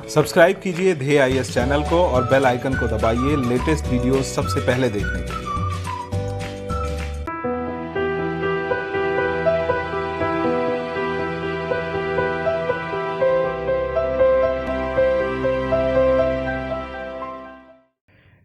Subscribe कीजिए ध्येय IAS channel को और बेल आइकन को दबाइए लेटेस्ट वीडियोस सबसे पहले देखने के लिए।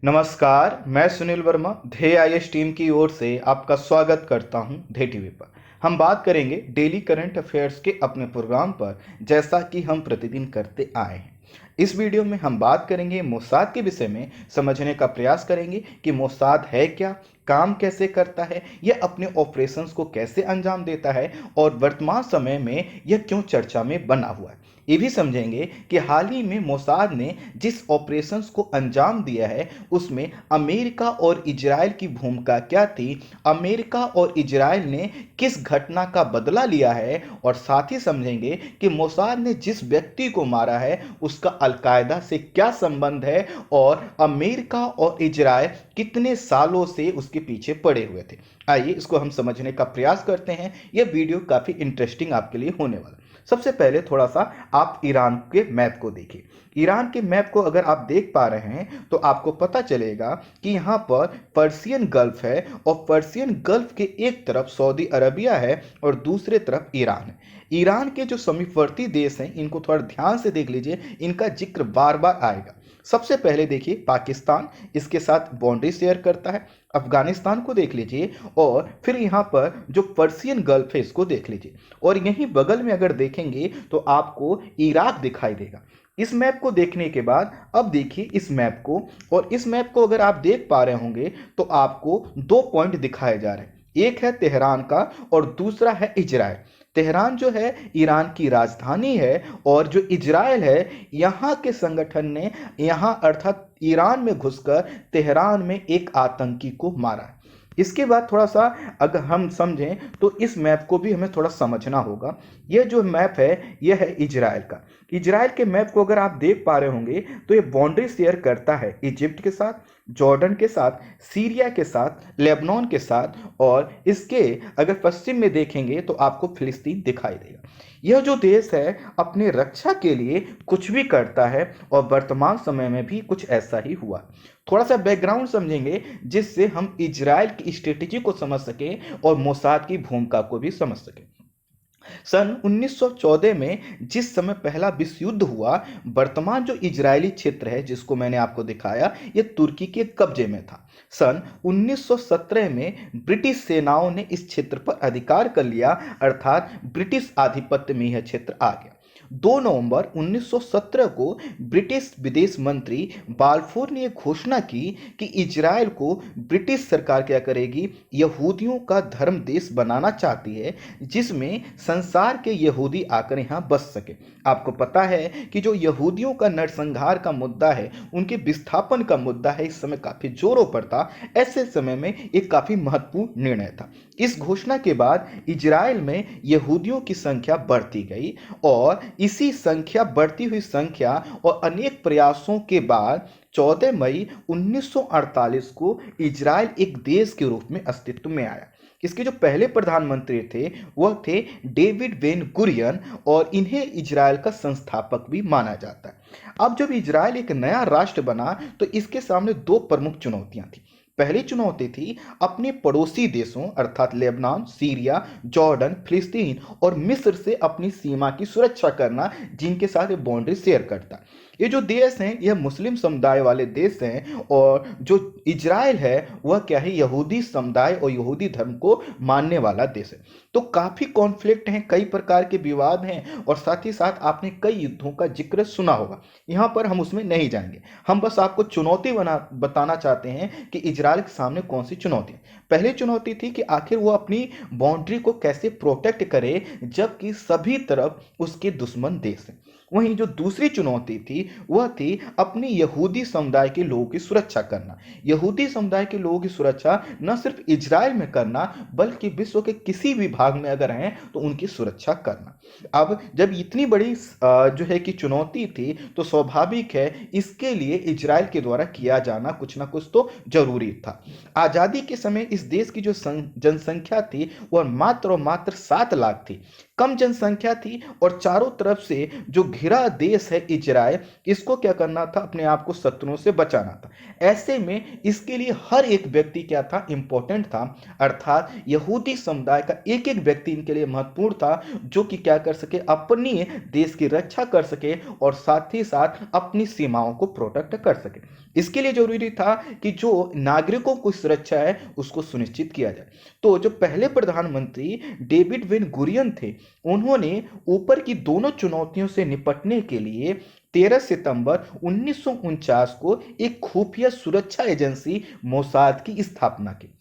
नमस्कार, मैं सुनील वर्मा ध्येय आईएएस टीम की ओर से आपका स्वागत करता हूं ध्येय टीवी पर। हम बात करेंगे डेली करंट अफेयर्स के अपने प्रोग्राम पर, जैसा कि हम प्रतिदिन करते आए हैं। इस वीडियो में हम बात करेंगे मोसाद के विषय में, समझने का प्रयास करेंगे कि मोसाद है क्या, काम कैसे करता है, यह अपने ऑपरेशंस को कैसे अंजाम देता है और वर्तमान समय में यह क्यों चर्चा में बना हुआ है। ये भी समझेंगे कि हाल ही में मोसाद ने जिस ऑपरेशंस को अंजाम दिया है उसमें अमेरिका और इजराइल की भूमिका क्या थी, अमेरिका और इजराइल ने किस घटना का बदला लिया है, और साथ ही समझेंगे कि मोसाद ने जिस व्यक्ति को मारा है उसका अल-कायदा से क्या संबंध है और अमेरिका और इजराइल कितने सालों से उसके पीछे पड़े हुए थे। आइए इसको हम समझने का प्रयास करते हैं। यह वीडियो काफ़ी इंटरेस्टिंग आपके लिए होने वाला है। सबसे पहले थोड़ा सा आप ईरान के मैप को देखिए। ईरान के मैप को अगर आप देख पा रहे हैं तो आपको पता चलेगा कि यहाँ पर पर्शियन गल्फ है और पर्शियन गल्फ के एक तरफ सऊदी अरबिया है और दूसरे तरफ ईरान है। ईरान के जो समीपवर्ती देश हैं इनको थोड़ा ध्यान से देख लीजिए, इनका जिक्र बार बार आएगा। सबसे पहले देखिए पाकिस्तान इसके साथ बाउंड्री शेयर करता है। अफगानिस्तान को देख लीजिए और फिर यहाँ पर जो पर्शियन गल्फ है इसको देख लीजिए, और यहीं बगल में अगर देखेंगे तो आपको इराक दिखाई देगा। इस मैप को देखने के बाद अब देखिए इस मैप को, और इस मैप को अगर आप देख पा रहे होंगे तो आपको दो पॉइंट दिखाए जा रहे हैं। एक है तेहरान का और दूसरा है इजराइल। तेहरान जो है ईरान की राजधानी है और जो इजराइल है यहाँ के संगठन ने यहाँ अर्थात ईरान में घुसकर तेहरान में एक आतंकी को मारा। इसके बाद थोड़ा सा अगर हम समझें तो इस मैप को भी हमें थोड़ा समझना होगा। यह जो मैप है यह है इजराइल का। इजराइल के मैप को अगर आप देख पा रहे होंगे तो ये बाउंड्री शेयर करता है इजिप्ट के साथ, जॉर्डन के साथ, सीरिया के साथ, लेबनान के साथ, और इसके अगर पश्चिम में देखेंगे तो आपको फिलिस्तीन दिखाई देगा। यह जो देश है अपने रक्षा के लिए कुछ भी करता है और वर्तमान समय में भी कुछ ऐसा ही हुआ। थोड़ा सा बैकग्राउंड समझेंगे जिससे हम इजराइल की स्ट्रेटेजी को समझ सकें और मोसाद की भूमिका को भी समझ सकें। सन 1914 में जिस समय पहला विश्व युद्ध हुआ, वर्तमान जो इजरायली क्षेत्र है जिसको मैंने आपको दिखाया यह तुर्की के कब्जे में था। सन 1917 में ब्रिटिश सेनाओं ने इस क्षेत्र पर अधिकार कर लिया, अर्थात ब्रिटिश आधिपत्य में यह क्षेत्र आ गया। 2 नवंबर 1917 को ब्रिटिश विदेश मंत्री बाल्फोर ने घोषणा की कि इजराइल को ब्रिटिश सरकार क्या करेगी, यहूदियों का धर्म देश बनाना चाहती है जिसमें संसार के यहूदी आकर यहाँ बस सके। आपको पता है कि जो यहूदियों का नरसंहार का मुद्दा है, उनके विस्थापन का मुद्दा है, इस समय काफ़ी जोरों पर था। ऐसे समय में एक काफ़ी महत्वपूर्ण निर्णय था। इस घोषणा के बाद इजराइल में यहूदियों की संख्या बढ़ती गई और इसी संख्या बढ़ती हुई संख्या और अनेक प्रयासों के बाद 14 मई 1948 को इजराइल एक देश के रूप में अस्तित्व में आया। इसके जो पहले प्रधानमंत्री थे वह थे डेविड बेन गुरियन और इन्हें इजराइल का संस्थापक भी माना जाता है। अब जब इजराइल एक नया राष्ट्र बना तो इसके सामने दो प्रमुख चुनौतियां थी। पहली चुनौती थी अपने पड़ोसी देशों अर्थात लेबनान, सीरिया, जॉर्डन, फिलिस्तीन और मिस्र से अपनी सीमा की सुरक्षा करना, जिनके साथ ये बाउंड्री शेयर करता। ये जो देश हैं यह मुस्लिम समुदाय वाले देश हैं और जो इजराइल है वह क्या है, यहूदी समुदाय और यहूदी धर्म को मानने वाला देश है। तो काफ़ी कॉन्फ्लिक्ट हैं, कई प्रकार के विवाद हैं और साथ ही साथ आपने कई युद्धों का जिक्र सुना होगा। यहाँ पर हम उसमें नहीं जाएंगे, हम बस आपको चुनौती बताना चाहते हैं कि इजराइल के सामने कौन सी चुनौती है। पहली चुनौती थी कि आखिर वो अपनी बाउंड्री को कैसे प्रोटेक्ट करे जबकि सभी तरफ उसके दुश्मन देश हैं। वहीं जो दूसरी चुनौती थी वह थी अपनी यहूदी समुदाय के लोगों की सुरक्षा करना। यहूदी समुदाय के लोगों की सुरक्षा न सिर्फ इजराइल में करना बल्कि विश्व के किसी भी भाग में अगर हैं तो उनकी सुरक्षा करना। अब जब इतनी बड़ी जो है कि चुनौती थी तो स्वाभाविक है इसके लिए इजराइल के द्वारा किया जाना कुछ ना कुछ तो जरूरी था। आज़ादी के समय इस देश की जो जनसंख्या थी वह मात्र और मात्र 7 लाख थी। कम जनसंख्या थी और चारों तरफ से जो घिरा देश है इजराइल, इसको क्या करना था, अपने आप को शत्रुओं से बचाना था। ऐसे में इसके लिए हर एक व्यक्ति क्या था, इंपॉर्टेंट था, अर्थात यहूदी समुदाय का एक एक व्यक्ति इनके लिए महत्वपूर्ण था, जो कि क्या कर सके, अपनी देश की रक्षा कर सके और साथ ही साथ अपनी सीमाओं को प्रोटेक्ट कर सके। इसके लिए जरूरी था कि जो नागरिकों की सुरक्षा है उसको सुनिश्चित किया जाए। तो जो पहले प्रधानमंत्री डेविड वेन गुरियन थे, उन्होंने ऊपर की दोनों चुनौतियों से निपटने के लिए 13 सितंबर 1949 को एक खुफिया सुरक्षा एजेंसी मोसाद की स्थापना की।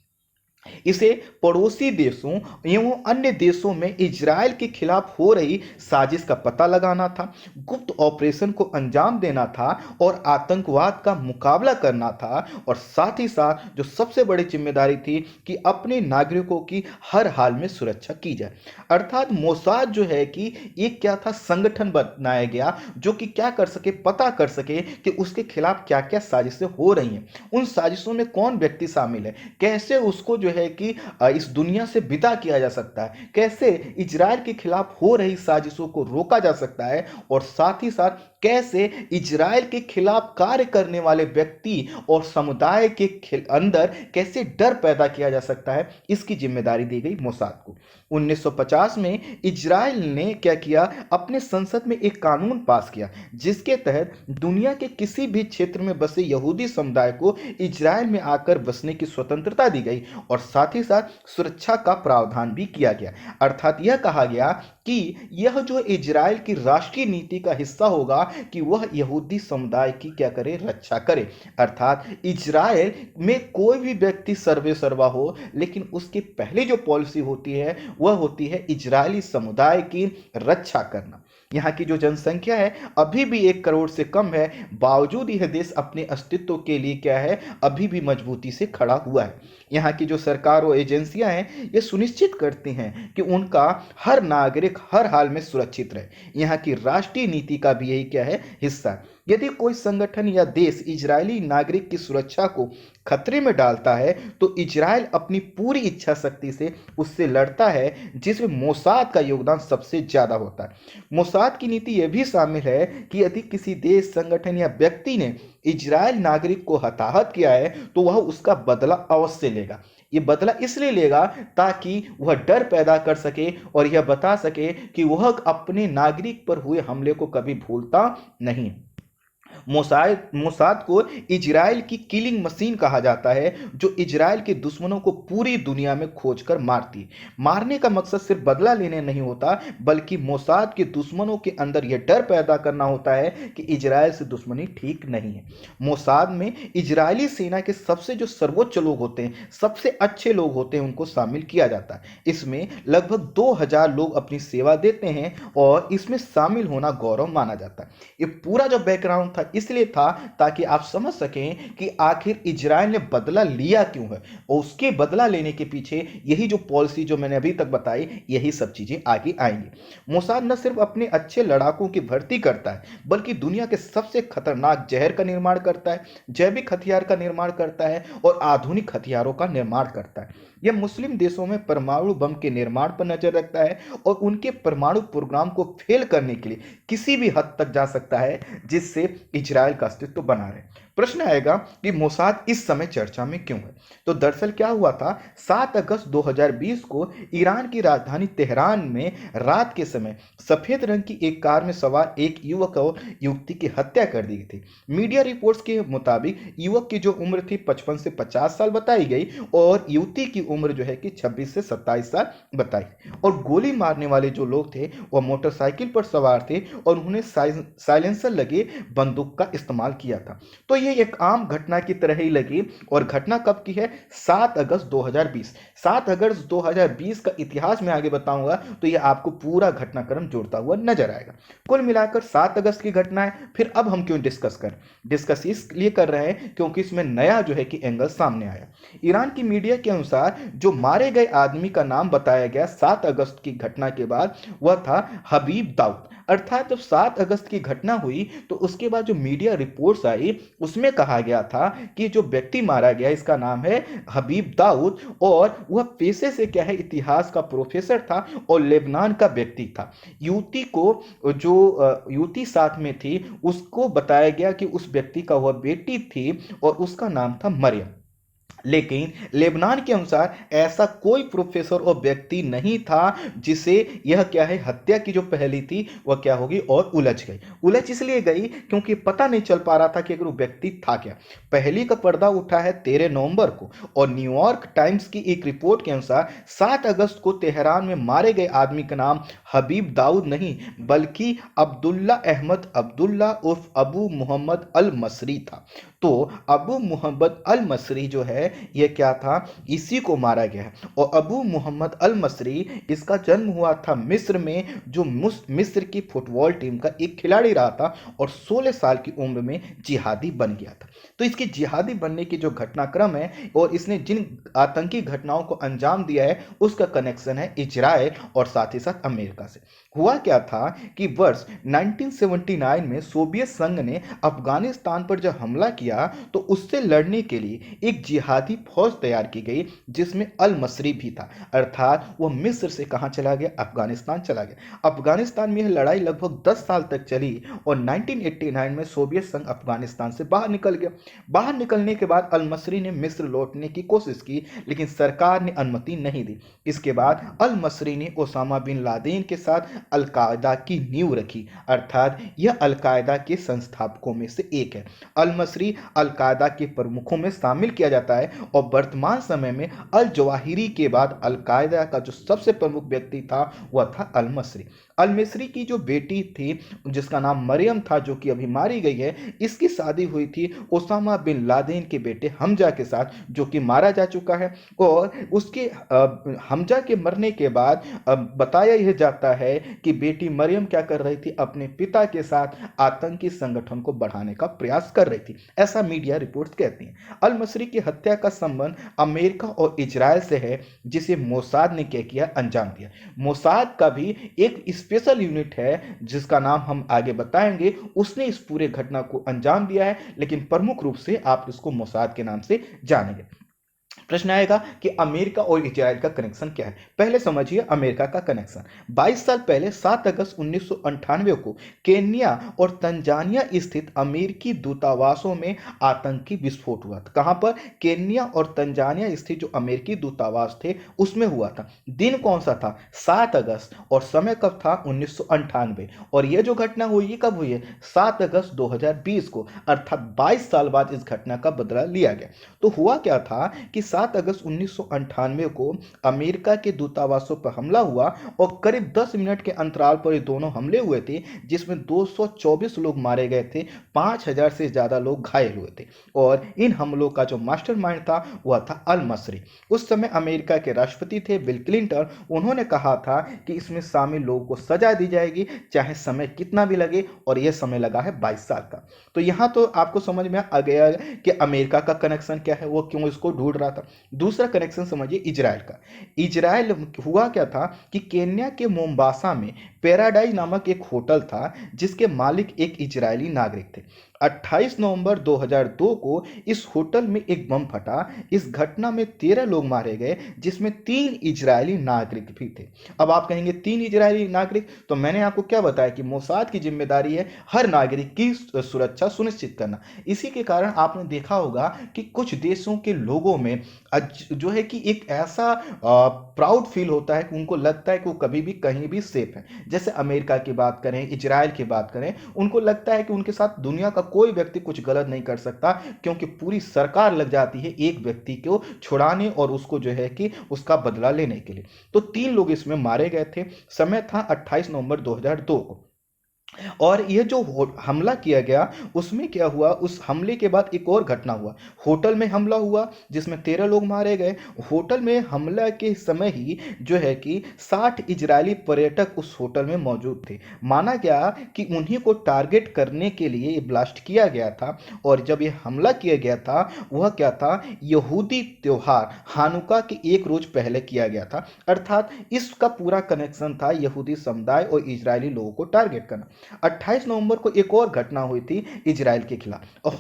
इसे पड़ोसी देशों एवं अन्य देशों में इजराइल के खिलाफ हो रही साजिश का पता लगाना था, गुप्त ऑपरेशन को अंजाम देना था और आतंकवाद का मुकाबला करना था। और साथ ही साथ जो सबसे बड़ी जिम्मेदारी थी कि अपने नागरिकों की हर हाल में सुरक्षा की जाए। अर्थात मोसाद जो है कि एक क्या था, संगठन बनाया गया जो कि क्या कर सके, पता कर सके कि उसके खिलाफ क्या क्या साजिशें हो रही हैं, उन साजिशों में कौन व्यक्ति शामिल है, कैसे उसको जो है कि इस दुनिया से विदा किया जा सकता है, कैसे इजराइल के खिलाफ हो रही साजिशों को रोका जा सकता है, और साथ ही साथ कैसे इजराइल के खिलाफ कार्य करने वाले व्यक्ति और समुदाय के अंदर कैसे डर पैदा किया जा सकता है, इसकी जिम्मेदारी दी गई मोसाद को। 1950 में इजराइल ने क्या किया, अपने संसद में एक कानून पास किया जिसके तहत दुनिया के किसी भी क्षेत्र में बसे यहूदी समुदाय को इजराइल में आकर बसने की स्वतंत्रता दी गई और साथ ही साथ सुरक्षा का प्रावधान भी किया गया। अर्थात यह कहा गया कि यह जो इजराइल की राष्ट्रीय नीति का हिस्सा होगा कि वह यहूदी समुदाय की क्या करे, रक्षा करे। अर्थात इजराइल में कोई भी व्यक्ति सर्वे सर्वा हो, लेकिन उसकी पहली जो पॉलिसी होती है वह होती है इजरायली समुदाय की रक्षा करना। यहाँ की जो जनसंख्या है अभी भी 1 करोड़ से कम है, बावजूद यह देश अपने अस्तित्व के लिए क्या है, अभी भी मजबूती से खड़ा हुआ है। यहाँ की जो सरकार और एजेंसियां हैं ये सुनिश्चित करती हैं कि उनका हर नागरिक हर हाल में सुरक्षित रहे। यहाँ की राष्ट्रीय नीति का भी यही क्या है, हिस्सा है। यदि कोई संगठन या देश इजरायली नागरिक की सुरक्षा को खतरे में डालता है तो इजराइल अपनी पूरी इच्छा शक्ति से उससे लड़ता है, जिसमें मोसाद का योगदान सबसे ज्यादा होता है। मोसाद की नीति यह भी शामिल है कि यदि किसी देश, संगठन या व्यक्ति ने इजराइल नागरिक को हताहत किया है तो वह उसका बदला अवश्य लेगा। ये बदला इसलिए लेगा ताकि वह डर पैदा कर सके और यह बता सके कि वह अपने नागरिक पर हुए हमले को कभी भूलता नहीं। मोसाद को इजराइल की किलिंग मशीन कहा जाता है, जो इजराइल के दुश्मनों को पूरी दुनिया में खोजकर मारती है। मारने का मकसद सिर्फ बदला लेने नहीं होता, बल्कि मोसाद के दुश्मनों के अंदर यह डर पैदा करना होता है कि इजराइल से दुश्मनी ठीक नहीं है। मोसाद में इजरायली सेना के सबसे जो सर्वोच्च लोग होते हैं, सबसे अच्छे लोग होते हैं, उनको शामिल किया जाता है। इसमें लगभग 2000 लोग अपनी सेवा देते हैं और इसमें शामिल होना गौरव माना जाता है। ये पूरा जो बैकग्राउंड था इसलिए था ताकि आप समझ सकें कि आखिर इजराइल ने बदला लिया क्यों है, और उसके बदला लेने के पीछे यही जो पॉलिसी जो मैंने अभी तक बताई, यही सब चीजें आगे आएंगी। मोसाद न सिर्फ अपने अच्छे लड़ाकों की भर्ती करता है, बल्कि दुनिया के सबसे खतरनाक जहर का निर्माण करता है, जैविक हथियार का निर्माण करता है और आधुनिक हथियारों का निर्माण करता है। यह मुस्लिम देशों में परमाणु बम के निर्माण पर नजर रखता है और उनके परमाणु प्रोग्राम को फेल करने के लिए किसी भी हद तक जा सकता है, जिससे इजराइल का अस्तित्व बना रहे। प्रश्न आएगा कि मोसाद इस समय चर्चा में क्यों है। तो दरअसल क्या हुआ था, 7 अगस्त 2020 को ईरान की राजधानी तेहरान में रात के समय सफेद रंग की एक कार में सवार एक युवक और युवती की हत्या कर दी गई थी। मीडिया रिपोर्ट्स के मुताबिक युवक की जो उम्र थी 55 से 50 साल बताई गई और युवती की उम्र जो है कि 26 से 27 साल बताई। और गोली मारने वाले जो लोग थे वह मोटरसाइकिल पर सवार थे और उन्होंने साइलेंसर लगे बंदूक का इस्तेमाल किया था। तो ये एक आम घटना की तरह ही लगी। और घटना कब की है, 7 अगस्त 2020। 7 अगस्त 2020 का इतिहास में आगे बताऊंगा तो ये आपको पूरा घटनाक्रम जोड़ता हुआ नजर आएगा। कुल मिलाकर 7 अगस्त की घटना है। फिर अब हम क्यों डिस्कस इसलिए कर रहे हैं क्योंकि इसमें नया जो है कि एंगल सामने आया। ईरान की मीडिया के अनुसार जो मारे गए आदमी का नाम बताया गया 7 अगस्त की घटना के बाद, वह था हबीब दाऊद। अर्थात जब 7 अगस्त की घटना हुई तो उसके बाद जो मीडिया रिपोर्ट्स आई उसमें कहा गया था कि जो व्यक्ति मारा गया इसका नाम है हबीब दाऊद, और वह पेशे से क्या है इतिहास का प्रोफेसर था और लेबनान का व्यक्ति था। युवती को जो युवती साथ में थी उसको बताया गया कि उस व्यक्ति का वह बेटी थी और उसका नाम था मरियम। लेकिन लेबनान के अनुसार ऐसा कोई प्रोफेसर और व्यक्ति नहीं था जिसे यह क्या है हत्या की जो पहली थी वह क्या होगी और उलझ गई। उलझ इसलिए गई क्योंकि पता नहीं चल पा रहा था कि अगर वो व्यक्ति था क्या। पहली का पर्दा उठा है 13 नवंबर को, और न्यूयॉर्क टाइम्स की एक रिपोर्ट के अनुसार 7 अगस्त को तेहरान में मारे गए आदमी का नाम हबीब दाऊद नहीं बल्कि अब्दुल्ला अहमद अब्दुल्ला उर्फ अबू मोहम्मद अल मसरी था। तो अबू मोहम्मद अल मसरी जो है ये क्या था, इसी को मारा गया है। और अबू मोहम्मद अल मसरी इसका जन्म हुआ था मिस्र में, जो मिस्र की फुटबॉल टीम का एक खिलाड़ी रहा था और 16 साल की उम्र में जिहादी बन गया था। तो इसके जिहादी बनने की जो घटनाक्रम है और इसने जिन आतंकी घटनाओं को अंजाम दिया है उसका कनेक्शन है इजराइल और साथ ही साथ अमेरिका से। हुआ क्या था कि वर्ष 1979 में सोवियत संघ ने अफगानिस्तान पर जब हमला किया तो उससे लड़ने के लिए एक जिहादी फौज तैयार की गई जिसमें अल मसरी भी था। अर्थात वह मिस्र से कहां चला गया, अफगानिस्तान चला गया। अफगानिस्तान में यह लड़ाई लगभग 10 साल तक चली और 1989 में सोवियत संघ अफगानिस्तान से बाहर निकल गया। बाहर निकलने के बाद अल मसरी ने मिस्र लौटने की कोशिश की लेकिन सरकार ने अनुमति नहीं दी। इसके बाद अल मसरी ने ओसामा बिन लादेन के साथ अल-कायदा की नींव रखी, अर्थात यह अल-कायदा के संस्थापकों में से एक है। अल मसरी अल-कायदा के प्रमुखों में शामिल किया जाता है और वर्तमान समय में अल जवाहिरी के बाद अल-कायदा का जो सबसे प्रमुख व्यक्ति था वह था अल मसरी। अल मसरी की जो बेटी थी जिसका नाम मरियम था जो कि अभी मारी गई है, इसकी शादी हुई थी ओसामा बिन लादेन के बेटे हमजा के साथ जो कि मारा जा चुका है। और उसके हमजा के मरने के बाद बताया यह जाता है कि बेटी मरियम क्या कर रही थी, अपने पिता के साथ आतंकी संगठन को बढ़ाने का प्रयास कर रही थी, ऐसा मीडिया रिपोर्ट्स कहती हैं। अल मसरी की हत्या का संबंध अमेरिका और इजराइल से है जिसे मोसाद ने क्या किया, अंजाम दिया। मोसाद का भी एक स्पेशल यूनिट है जिसका नाम हम आगे बताएंगे, उसने इस पूरे घटना को अंजाम दिया है, लेकिन प्रमुख रूप से आप इसको मोसाद के नाम से जानेंगे। प्रश्न आएगा कि अमेरिका और इजराइल का कनेक्शन क्या है। पहले समझिए अमेरिका का कनेक्शन। 22 साल पहले 7 अगस्त 1998 को केन्या और तंजानिया स्थित अमेरिकी दूतावासों में आतंकी विस्फोट हुआ था। कहां पर, केन्या और तंजानिया स्थित जो अमेरिकी दूतावास थे उसमें हुआ था। दिन कौन सा था, 7 अगस्त, और समय कब था, 1998। और यह जो घटना हुई है कब हुई है, 7 अगस्त 2020 को, अर्थात 22 साल बाद इस घटना का बदला लिया गया। तो हुआ क्या था कि 7 अगस्त 1998 को अमेरिका के दूतावासों पर हमला हुआ और करीब 10 मिनट के अंतराल पर ये दोनों हमले हुए थे जिसमें 224 लोग मारे गए थे, 5000 से ज्यादा लोग घायल हुए थे। और इन हमलों का जो मास्टरमाइंड था वह था अल मसरी। उस समय अमेरिका के राष्ट्रपति थे बिल क्लिंटन। उन्होंने कहा था कि इसमें शामिल लोगों को सजा दी जाएगी चाहे समय कितना भी लगे, और यह समय लगा है 22 साल का। तो यहां तो आपको समझ में आ गया कि अमेरिका का कनेक्शन क्या है, वो क्यों इसको ढूंढ रहा था। दूसरा कनेक्शन समझिए इजराइल का। इजराइल हुआ क्या था कि केन्या के मोम्बासा में पैराडाइज नामक एक होटल था जिसके मालिक एक इजरायली नागरिक थे। 28 नवंबर 2002 को इस होटल में एक बम फटा। इस घटना में 13 लोग मारे गए जिसमें 3 इजरायली नागरिक भी थे। अब आप कहेंगे 3 इजरायली नागरिक, तो मैंने आपको क्या बताया कि मोसाद की जिम्मेदारी है हर नागरिक की सुरक्षा सुनिश्चित करना। इसी के कारण आपने देखा होगा कि कुछ देशों के लोगों में जो है कि एक ऐसा प्राउड फील होता है कि उनको लगता है कि वो कभी भी कहीं भी सेफ है। जैसे अमेरिका की बात करें, इजराइल की बात करें, उनको लगता है कि उनके साथ दुनिया का कोई व्यक्ति कुछ गलत नहीं कर सकता क्योंकि पूरी सरकार लग जाती है एक व्यक्ति को छुड़ाने और उसको जो है कि उसका बदला लेने के लिए। तो 3 लोग इसमें मारे गए थे। समय था 28 नवंबर 2002 को। और ये जो हमला किया गया उसमें क्या हुआ, उस हमले के बाद एक और घटना हुआ। होटल में हमला हुआ जिसमें 13 लोग मारे गए। होटल में हमला के समय ही जो है कि 60 इजरायली पर्यटक उस होटल में मौजूद थे। माना गया कि उन्हीं को टारगेट करने के लिए ये ब्लास्ट किया गया था। और जब ये हमला किया गया था वह क्या था, यहूदी त्योहार हानुका के एक रोज पहले किया गया था। अर्थात इसका पूरा कनेक्शन था यहूदी समुदाय और इजरायली लोगों को टारगेट करना। 28 नवंबर को एक और घटना हुई थी इजराइल के खिलाफ। और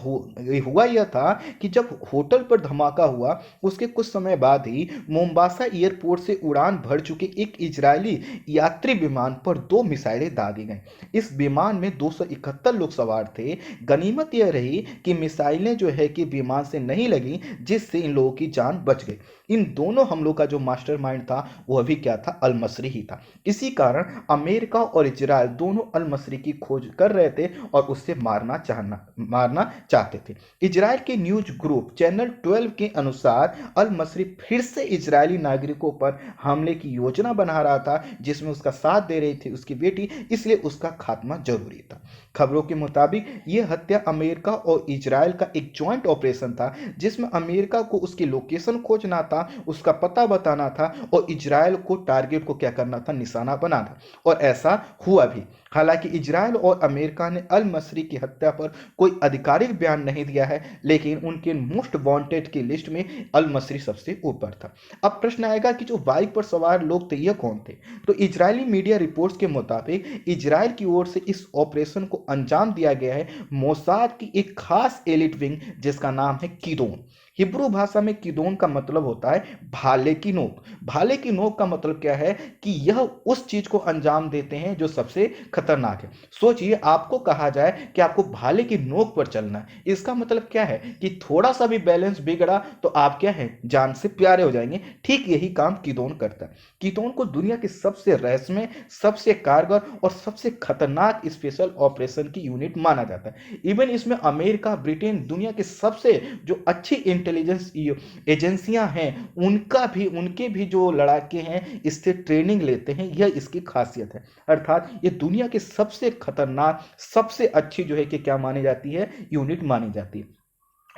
हुआ यह था कि जब होटल पर धमाका हुआ उसके कुछ समय बाद ही मोम्बासा एयरपोर्ट से उड़ान भर चुके एक इजरायली यात्री विमान पर 2 मिसाइलें दागी गईं। इस विमान में 271 लोग सवार थे। गनीमत यह रही कि मिसाइलें जो है कि विमान से नहीं लगी, जिससे इन लोगों की जान बच गई। इन दोनों हमलों का जो मास्टरमाइंड था वह भी क्या था, अल मसरी ही था। इसी कारण अमेरिका और इजराइल दोनों अल मसरी की खोज कर रहे थे और उससे मारना चाहते थे। इजराइल के न्यूज ग्रुप चैनल 12 के अनुसार अल मसरी फिर से इजरायली नागरिकों पर हमले की योजना बना रहा था, जिसमें उसका साथ दे रही थी उसकी बेटी, इसलिए उसका खात्मा जरूरी था। खबरों के मुताबिक यह हत्या अमेरिका और इजराइल का एक ज्वाइंट ऑपरेशन था, जिसमें अमेरिका को उसकी लोकेशन खोजना था, उसका पता बताना था और इजराइल को टारगेट को क्या करना था, निशाना बनाना था। और ऐसा हुआ भी। हालांकि इजराइल और अमेरिका ने अल मसरी की हत्या पर कोई आधिकारिक बयान नहीं दिया है, लेकिन उनके मोस्ट वांटेड की लिस्ट में अल मसरी सबसे ऊपर था। अब प्रश्न आएगा कि जो बाइक पर सवार लोग थे ये कौन थे। तो इजरायली मीडिया रिपोर्ट्स के मुताबिक इजराइल की ओर से इस ऑपरेशन को अंजाम दिया गया है मोसाद की एक खास एलिट विंग, जिसका नाम है किदोन। हिब्रू भाषा में किदोन का मतलब होता है भाले की नोक। भाले की नोक का मतलब क्या है कि यह उस चीज को अंजाम देते हैं जो सबसे खतरनाक है। सोचिए, आपको कहा जाए कि आपको भाले की नोक पर चलना है, इसका मतलब क्या है कि थोड़ा सा भी बैलेंस बिगड़ा तो आप क्या है, जान से प्यारे हो जाएंगे। ठीक यही काम किदोन करता है। किदोन को दुनिया के सबसे रहस्यमय, सबसे कारगर और सबसे खतरनाक स्पेशल ऑपरेशन की यूनिट माना जाता है। इवन इसमें अमेरिका, ब्रिटेन, दुनिया के सबसे जो अच्छी इंटेलिजेंस एजेंसियां हैं उनके भी जो लड़ाके हैं इससे ट्रेनिंग लेते हैं। यह इसकी खासियत है। अर्थात ये दुनिया की सबसे खतरनाक, सबसे अच्छी जो है कि क्या मानी जाती है, यूनिट मानी जाती है।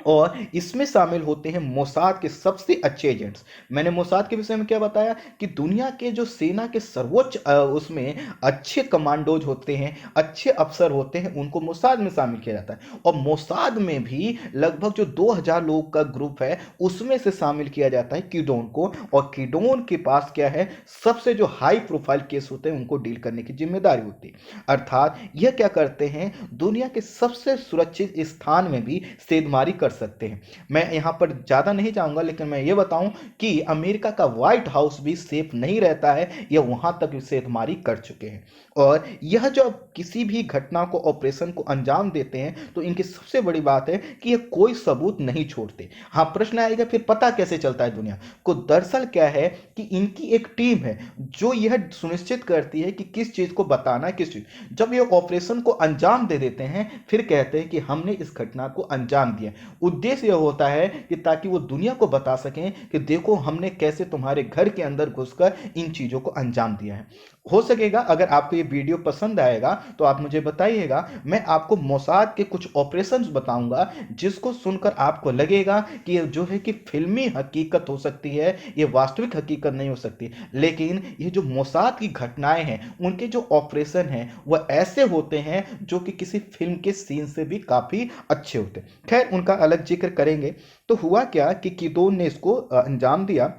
और इसमें शामिल होते हैं मोसाद के सबसे अच्छे एजेंट्स। मैंने मोसाद के विषय में क्या बताया कि दुनिया के जो सेना के सर्वोच्च उसमें अच्छे कमांडोज होते हैं, अच्छे अफसर होते हैं, उनको मोसाद में शामिल किया जाता है। और मोसाद में भी लगभग जो 2000 लोगों का ग्रुप है उसमें से शामिल किया जाता है किडोन को। और किडोन के पास क्या है, सबसे जो हाई प्रोफाइल केस होते हैं उनको डील करने की जिम्मेदारी होती है। अर्थात यह क्या करते हैं, दुनिया के सबसे सुरक्षित स्थान में भी सेंधमारी कर सकते हैं। मैं यहां पर ज्यादा नहीं जाऊंगा, लेकिन मैं ये बताऊं कि अमेरिका का व्हाइट हाउस भी सेफ नहीं रहता है, यह वहां तक सेंधमारी कर चुके हैं। और यह जो किसी भी घटना को, ऑपरेशन को अंजाम देते हैं तो इनकी सबसे बड़ी बात है कि ये कोई सबूत नहीं छोड़ते। हाँ, प्रश्न आएगा फिर पता कैसे चलता है दुनिया को। दरअसल क्या है कि इनकी एक टीम है जो यह सुनिश्चित करती है कि किस चीज को बताना है, किस चीज। जब ये ऑपरेशन को अंजाम दे देते हैं फिर कहते हैं कि हमने इस घटना को अंजाम दिया। उद्देश्य यह होता है कि ताकि वो दुनिया को बता सकें कि देखो हमने कैसे तुम्हारे घर के अंदर घुसकर इन चीजों को अंजाम दिया है। हो सकेगा अगर आपको ये वीडियो पसंद आएगा तो आप मुझे बताइएगा। मैं आपको मोसाद के कुछ ऑपरेशंस बताऊंगा जिसको सुनकर आपको लगेगा कि ये जो है कि फिल्मी हकीकत हो सकती है, ये वास्तविक हकीकत नहीं हो सकती। लेकिन ये जो मोसाद की घटनाएं हैं, उनके जो ऑपरेशन हैं वह ऐसे होते हैं जो कि किसी फिल्म के सीन से भी काफी अच्छे होते हैं। खैर, उनका अलग जिक्र करेंगे। तो हुआ क्या कि किदोन ने इसको अंजाम दिया।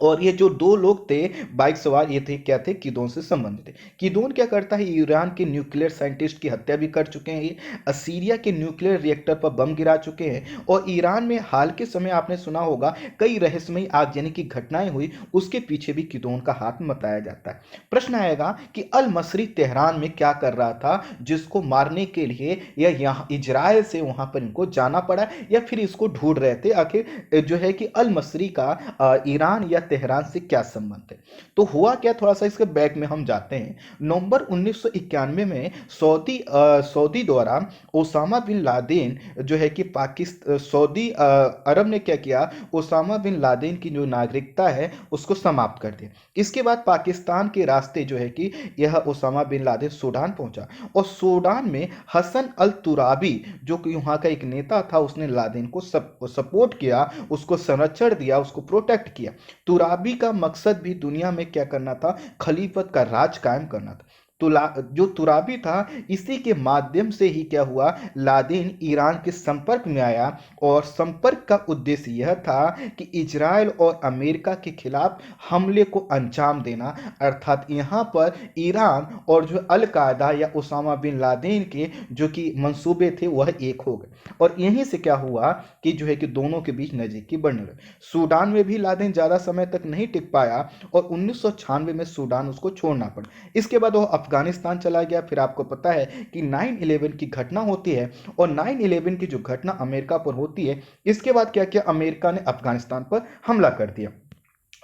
और ये जो 2 लोग थे बाइक सवार, ये थे क्या थे, किदोन से संबंधित थे। किदोन क्या करता है, ईरान के न्यूक्लियर साइंटिस्ट की हत्या भी कर चुके हैं। ये असीरिया के न्यूक्लियर रिएक्टर पर बम गिरा चुके हैं। और ईरान में हाल के समय आपने सुना होगा कई रहस्यमयी आगजनी की घटनाएं हुई, उसके पीछे भी किदोन का हाथ बताया जाता है। प्रश्न आएगा कि अल मसरी तेहरान में क्या कर रहा था जिसको मारने के लिए या यहाँ इजराइल से वहां पर इनको जाना पड़ा, या फिर इसको ढूंढ रहे थे। आखिर जो है कि अल मसरी का ईरान या तेहरान से क्या संबंध है। तो हुआ क्या, थोड़ा सा इसके बैक में हम जाते हैं। नवंबर 1991 में सऊदी द्वारा ओसामा बिन लादेन जो है कि पाकिस्तान सऊदी अरब ने क्या किया, ओसामा बिन लादेन की जो नागरिकता है उसको समाप्त कर दिया। इसके बाद पाकिस्तान के रास्ते जो है कि यह ओसामा बिन लादेन सूडान पहुंचा और सूडान में हसन अल तुराबी जो कि वहाँ का एक नेता था, उसने लादेन को सपोर्ट किया, उसको संरक्षण दिया, उसको प्रोटेक्ट किया। तुराबी का मकसद भी दुनिया में क्या करना था, खलीफत का राज कायम करना था। जो तुराबी था, इसी के माध्यम से ही क्या हुआ, लादेन ईरान के संपर्क में आया और संपर्क का उद्देश्य यह था कि इजराइल और अमेरिका के खिलाफ हमले को अंजाम देना। अर्थात यहाँ पर ईरान और जो अल कायदा या उसामा बिन लादेन के जो कि मंसूबे थे वह एक हो गए और यहीं से क्या हुआ कि जो है कि दोनों के बीच नज़दीकी बढ़ने लगे। सूडान में भी लादेन ज़्यादा समय तक नहीं टिक पाया और 1996 में सूडान उसको छोड़ना पड़ा। इसके बाद वो अफगानिस्तान चला गया। फिर आपको पता है कि 9/11 की घटना होती है और 9/11 की जो घटना अमेरिका पर होती है, इसके बाद क्या किया, अमेरिका ने अफगानिस्तान पर हमला कर दिया।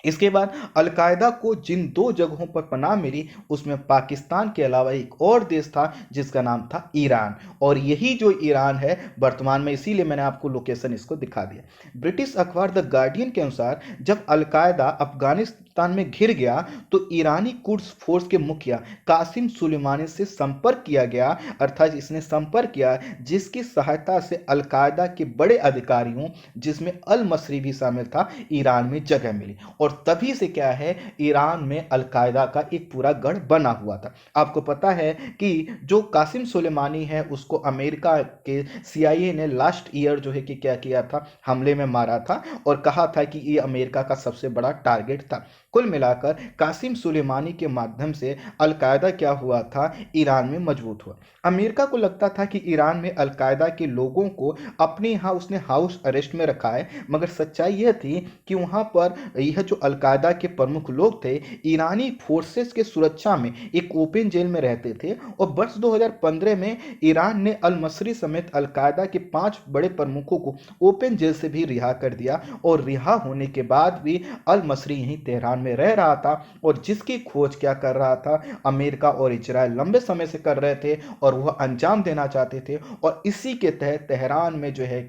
इसके बाद अलकायदा को जिन दो जगहों पर पनाह मिली उसमें पाकिस्तान के अलावा एक और देश था जिसका नाम था ईरान। और यही जो ईरान है वर्तमान में, इसीलिए मैंने आपको लोकेशन इसको दिखा दिया। ब्रिटिश अखबार द गार्डियन के अनुसार जब अलकायदा अफगानिस्तान में घिर गया तो ईरानी कुड्स फोर्स के मुखिया कासिम सुलेमानी से संपर्क किया गया, अर्थात इसने संपर्क किया जिसकी सहायता से अलकायदा के बड़े अधिकारियों जिसमें अल मसरी भी शामिल था ईरान में जगह मिली। और तभी से क्या है, ईरान में अलकायदा का एक पूरा गढ़ बना हुआ था। आपको पता है कि जो कासिम सुलेमानी है उसको अमेरिका के CIA ने लास्ट ईयर जो है कि क्या किया था, हमले में मारा था और कहा था कि ये अमेरिका का सबसे बड़ा टारगेट था। कुल मिलाकर कासिम सुलेमानी के माध्यम से अलकायदा क्या हुआ था, ईरान में मजबूत हुआ। अमेरिका को लगता था कि ईरान में अलकायदा के लोगों को अपने यहाँ उसने हाउस अरेस्ट में रखा है, मगर सच्चाई यह थी कि वहाँ पर यह जो अलकायदा के प्रमुख लोग थे ईरानी फोर्सेस के सुरक्षा में एक ओपन जेल में रहते थे। और वर्ष 2015 में ईरान ने अल मसरी समेत अलकायदा के 5 बड़े प्रमुखों को ओपन जेल से भी रिहा कर दिया और रिहा होने के बाद भी अल मसरी यहीं तेहरान में रह रहा था और जिसकी खोज क्या कर रहा था, अमेरिका और इजराइल लंबे समय से कर रहे थे और वह अंजाम देना चाहते थे। और इसी के तहत तेहरान में जो है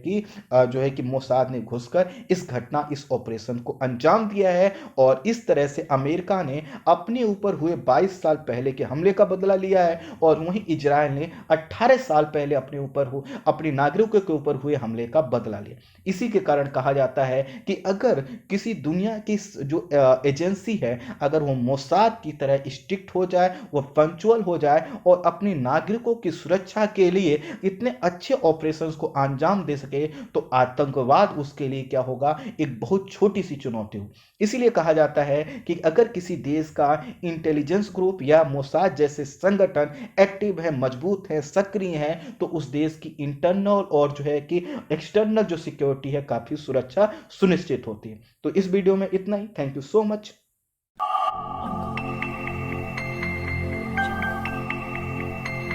कि मोसाद ने घुसकर इस घटना, इस ऑपरेशन को अंजाम दिया है। और इस तरह से अमेरिका ने अपने ऊपर हुए 22 साल पहले के हमले का बदला लिया है और वहीं इजराइल ने 18 साल पहले अपने नागरिकों के ऊपर हुए हमले का बदला लिया। इसी के कारण कहा जाता है कि अगर किसी दुनिया की जो एजेंसी है, अगर वो मोसाद की तरह स्ट्रिक्ट हो जाए, वो पंक्चुअल हो जाए और अपने नागरिकों की सुरक्षा के लिए इतने अच्छे ऑपरेशंस को अंजाम दे सके, तो आतंकवाद उसके लिए क्या होगा, एक बहुत छोटी सी चुनौती हो। इसीलिए कहा जाता है कि अगर किसी देश का इंटेलिजेंस ग्रुप या मोसाद जैसे संगठन एक्टिव है, मजबूत है, सक्रिय है, तो उस देश की इंटरनल और जो है कि एक्सटर्नल जो सिक्योरिटी है, काफी सुरक्षा सुनिश्चित होती है। तो इस वीडियो में इतना ही। Thank you so much.